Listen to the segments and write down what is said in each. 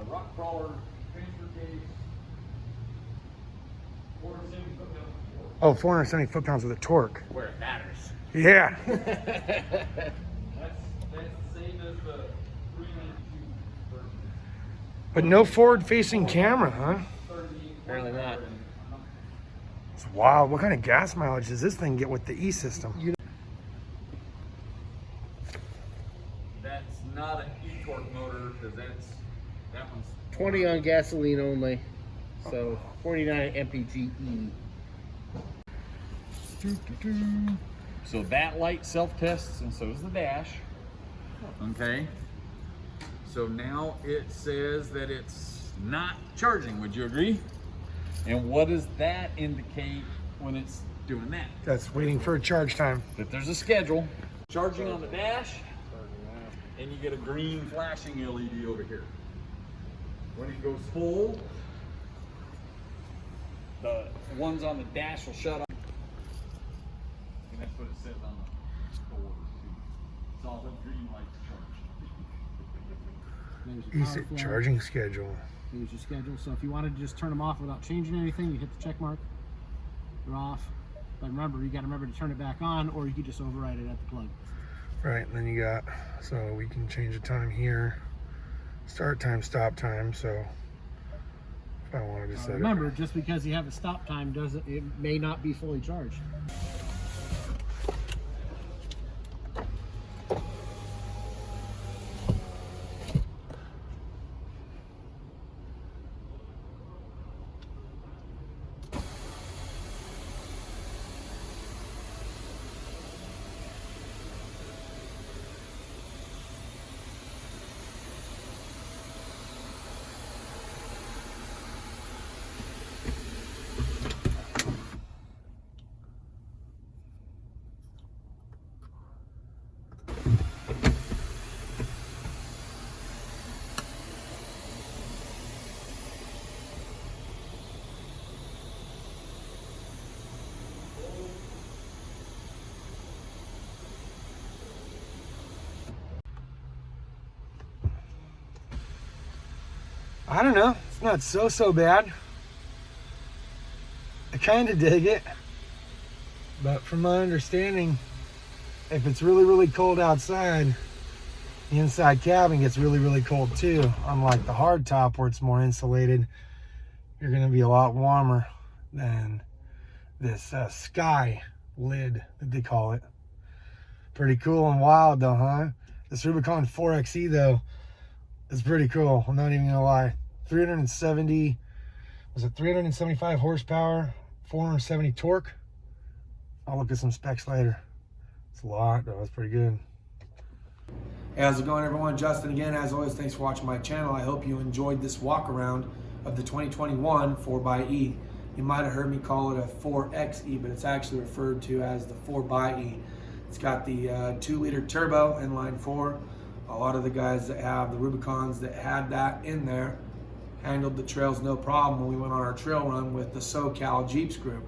rock crawler transfer case. 470 foot-pounds of torque. Oh, 470 foot-pounds with a torque. Where it matters. Yeah. That's the same as the 392 version. But no forward-facing camera, huh? Apparently not. It's wild. What kind of gas mileage does this thing get with the E-system? That's not an e-torque motor because that one's 20 on gasoline only, so 49 mpge. So that light self-tests, and so does the dash. Okay. So now it says that it's not charging. Would you agree? And what does that indicate when it's doing that? That's waiting for a charge time. That there's a schedule. Charging on the dash, and you get a green flashing LED over here. When it goes full, the ones on the dash will shut off. And that's what it says on the order too. It's all the green lights charged. E charging schedule. Here's your schedule. So if you wanted to just turn them off without changing anything, you hit the check mark. They're off. But remember, you got to remember to turn it back on, or you could just override it at the plug. Right, and then you got, so we can change the time here. Start time, stop time, so if I wanted to set remember, just because you have a stop time doesn't, it may not be fully charged. I don't know. It's not so bad. I kind of dig it. But from my understanding, if it's really cold outside, the inside cabin gets really cold too. Unlike the hard top where it's more insulated, you're going to be a lot warmer than this sky lid that they call it. Pretty cool and wild though, huh? This Rubicon 4xe though is pretty cool. I'm not even going to lie. 375 horsepower, 470 torque. I'll look at some specs later. It's a lot though, it's pretty good. Hey, how's it going everyone? Justin again. As always, thanks for watching my channel. I hope you enjoyed this walk around of the 2021 4xe. You might have heard me call it a 4xe, but it's actually referred to as the 4xe. It's got the 2-liter turbo inline 4. A lot of the guys that have the Rubicons that had that in there handled the trails no problem when we went on our trail run with the SoCal Jeeps group.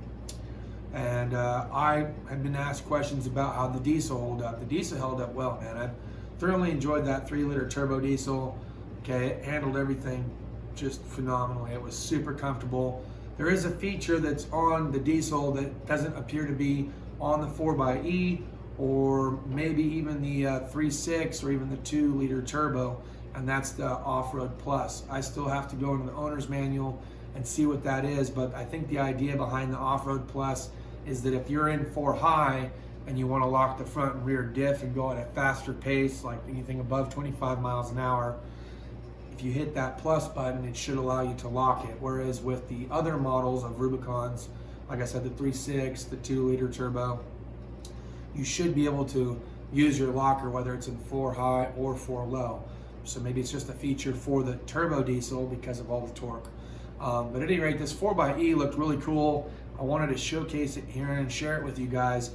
And I had been asked questions about how the diesel held up. The diesel held up well, man. I thoroughly enjoyed that 3-liter turbo diesel. Okay, it handled everything just phenomenally. It was super comfortable. There is a feature that's on the diesel that doesn't appear to be on the 4xe, or maybe even the 3.6 or even the 2-liter turbo, and that's the Off-Road Plus. I still have to go into the owner's manual and see what that is, but I think the idea behind the Off-Road Plus is that if you're in 4 high and you want to lock the front and rear diff and go at a faster pace, like anything above 25 miles an hour, if you hit that plus button, it should allow you to lock it. Whereas with the other models of Rubicons, like I said, the 3.6, the 2-liter turbo, you should be able to use your locker whether it's in 4 high or 4 low. So maybe it's just a feature for the turbo diesel because of all the torque. But at any rate, this 4xe looked really cool. I wanted to showcase it here and share it with you guys.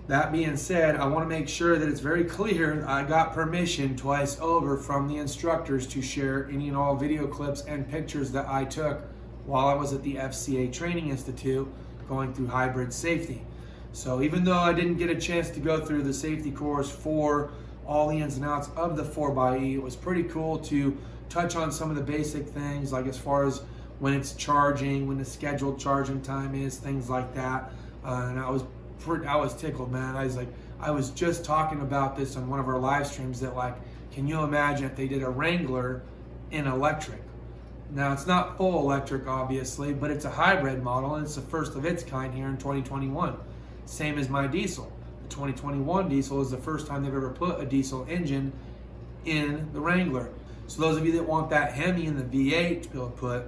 That being said, I want to make sure that it's very clear I got permission twice over from the instructors to share any and all video clips and pictures that I took while I was at the FCA Training Institute going through hybrid safety. So even though I didn't get a chance to go through the safety course for all the ins and outs of the 4xe, it was pretty cool to touch on some of the basic things, like as far as when it's charging, when the scheduled charging time is, things like that. And I was tickled, man. I was just talking about this on one of our live streams that, like, can you imagine if they did a Wrangler in electric? Now, it's not full electric, obviously, but it's a hybrid model, and it's the first of its kind here in 2021. Same as my diesel. The 2021 diesel is the first time they've ever put a diesel engine in the Wrangler. So those of you that want that Hemi and the V8 to be able to put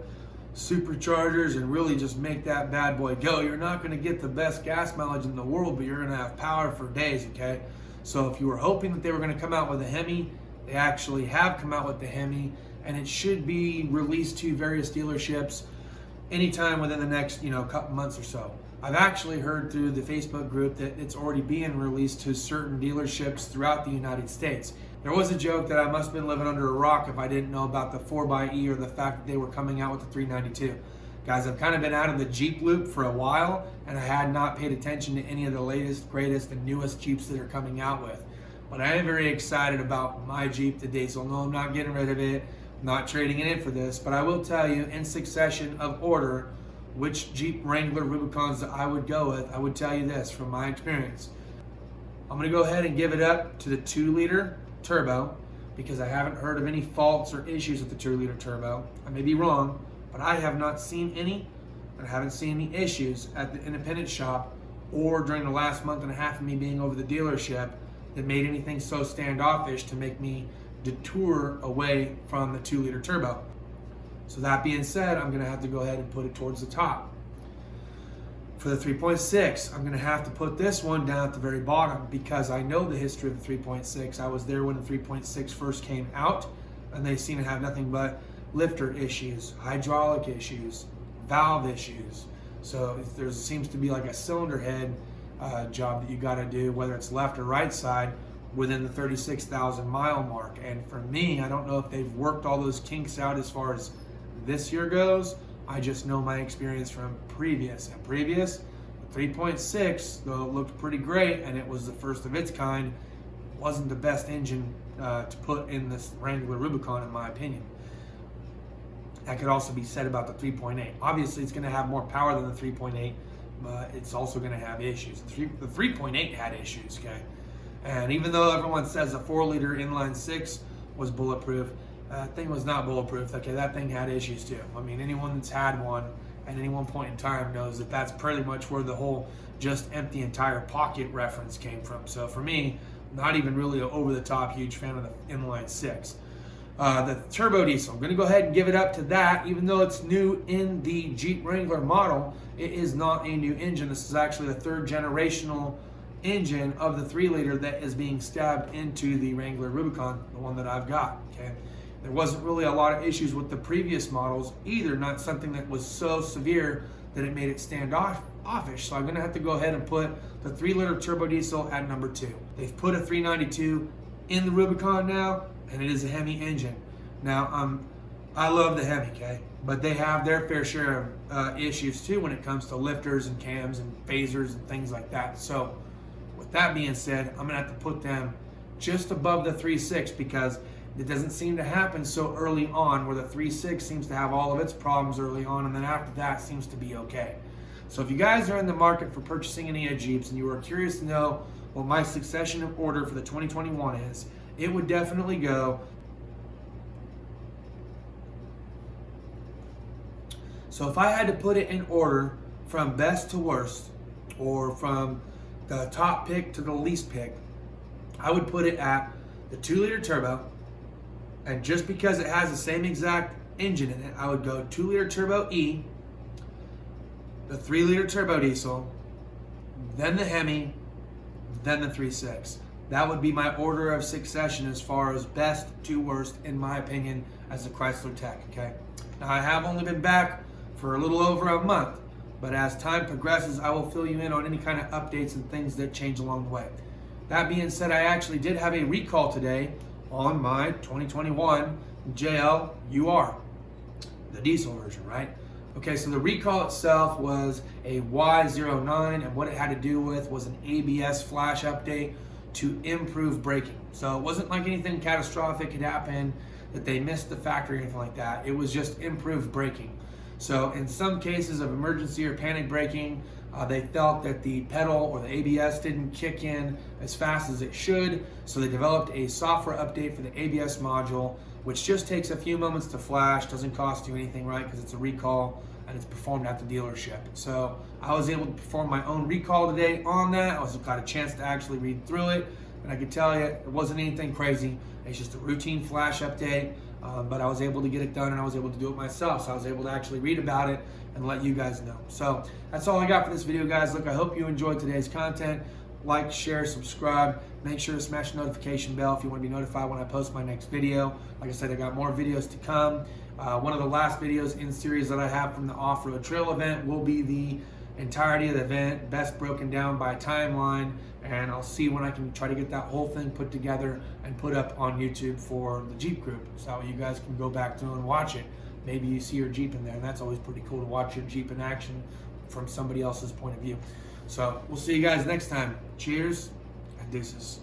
superchargers and really just make that bad boy go, you're not going to get the best gas mileage in the world, but you're going to have power for days, okay? So if you were hoping that they were going to come out with a Hemi, they actually have come out with the Hemi, and it should be released to various dealerships anytime within the next, couple months or so. I've actually heard through the Facebook group that it's already being released to certain dealerships throughout the United States. There was a joke that I must have been living under a rock if I didn't know about the 4xe or the fact that they were coming out with the 392. Guys, I've kind of been out of the Jeep loop for a while, and I had not paid attention to any of the latest, greatest, and newest Jeeps that are coming out with. But I am very excited about my Jeep, the diesel. No, I'm not getting rid of it. I'm not trading it in for this, but I will tell you in succession of order which Jeep Wrangler Rubicons that I would go with. I would tell you this from my experience. I'm going to go ahead and give it up to the 2-liter turbo because I haven't heard of any faults or issues with the 2-liter turbo. I may be wrong, but I have not seen any, and I haven't seen any issues at the independent shop or during the last month and a half of me being over the dealership that made anything so standoffish to make me detour away from the 2-liter turbo. So that being said, I'm going to have to go ahead and put it towards the top. For the 3.6, I'm going to have to put this one down at the very bottom because I know the history of the 3.6. I was there when the 3.6 first came out, and they seem to have nothing but lifter issues, hydraulic issues, valve issues. So if there seems to be like a cylinder head job that you got to do, whether it's left or right side, within the 36,000 mile mark. And for me, I don't know if they've worked all those kinks out as far as this year goes. I just know my experience from previous. And previous, the 3.6, though it looked pretty great and it was the first of its kind, wasn't the best engine to put in this Wrangler Rubicon, in my opinion. That could also be said about the 3.8. Obviously, it's going to have more power than the 3.8, but it's also going to have issues. The 3.8 had issues, okay? And even though everyone says the 4-liter inline 6 was bulletproof, that thing was not bulletproof. Okay, that thing had issues too. I mean, anyone that's had one at any one point in time knows that that's pretty much where the whole just empty entire pocket reference came from. So for me, not even really an over-the-top huge fan of the inline 6. The turbo diesel, I'm going to go ahead and give it up to that. Even though it's new in the Jeep Wrangler model, it is not a new engine. This is actually the 3rd generational engine of the 3-liter that is being stabbed into the Wrangler Rubicon, the one that I've got. Okay, there wasn't really a lot of issues with the previous models either, not something that was so severe that it made it standoffish. So I'm going to have to go ahead and put the 3-liter turbo diesel at number 2. They've put a 392 in the Rubicon now, and it is a Hemi engine. Now, I love the Hemi, okay, but they have their fair share of issues too when it comes to lifters and cams and phasers and things like that. So with that being said, I'm going to have to put them just above the 3.6 because it doesn't seem to happen so early on, where the 3.6 seems to have all of its problems early on, and then after that seems to be okay. So if you guys are in the market for purchasing any Jeeps and you are curious to know what my succession of order for the 2021 is, it would definitely go. So if I had to put it in order from best to worst, or from the top pick to the least pick, I would put it at the 2-liter turbo. And just because it has the same exact engine in it, I would go 2-liter turbo E, the 3-liter turbo diesel, then the Hemi, then the 3.6. That would be my order of succession as far as best to worst, in my opinion, as a Chrysler tech, okay? Now, I have only been back for a little over a month, but as time progresses, I will fill you in on any kind of updates and things that change along the way. That being said, I actually did have a recall today on my 2021 JL UR, the diesel version, right? Okay, so the recall itself was a Y09, and what it had to do with was an ABS flash update to improve braking. So it wasn't like anything catastrophic had happened. that they missed the factory or anything like that. It was just improved braking. So in some cases of emergency or panic braking, they felt that the pedal or the ABS didn't kick in as fast as it should, so they developed a software update for the ABS module, which just takes a few moments to flash, doesn't cost you anything, right? Because it's a recall and it's performed at the dealership. So I was able to perform my own recall today on that. I also got a chance to actually read through it, and I can tell you it wasn't anything crazy. It's just a routine flash update, but I was able to get it done and I was able to do it myself. So I was able to actually read about it and let you guys know. So that's all I got for this video, guys. Look, I hope you enjoyed today's content. Like, share, subscribe. Make sure to smash the notification bell if you want to be notified when I post my next video. Like I said, I got more videos to come. One of the last videos in series that I have from the off-road trail event will be the entirety of the event, best broken down by timeline, and I'll see when I can try to get that whole thing put together and put up on YouTube for the Jeep group, so you guys can go back through and watch it. Maybe you see your Jeep in there, and that's always pretty cool to watch your Jeep in action from somebody else's point of view. So we'll see you guys next time. Cheers and deuces.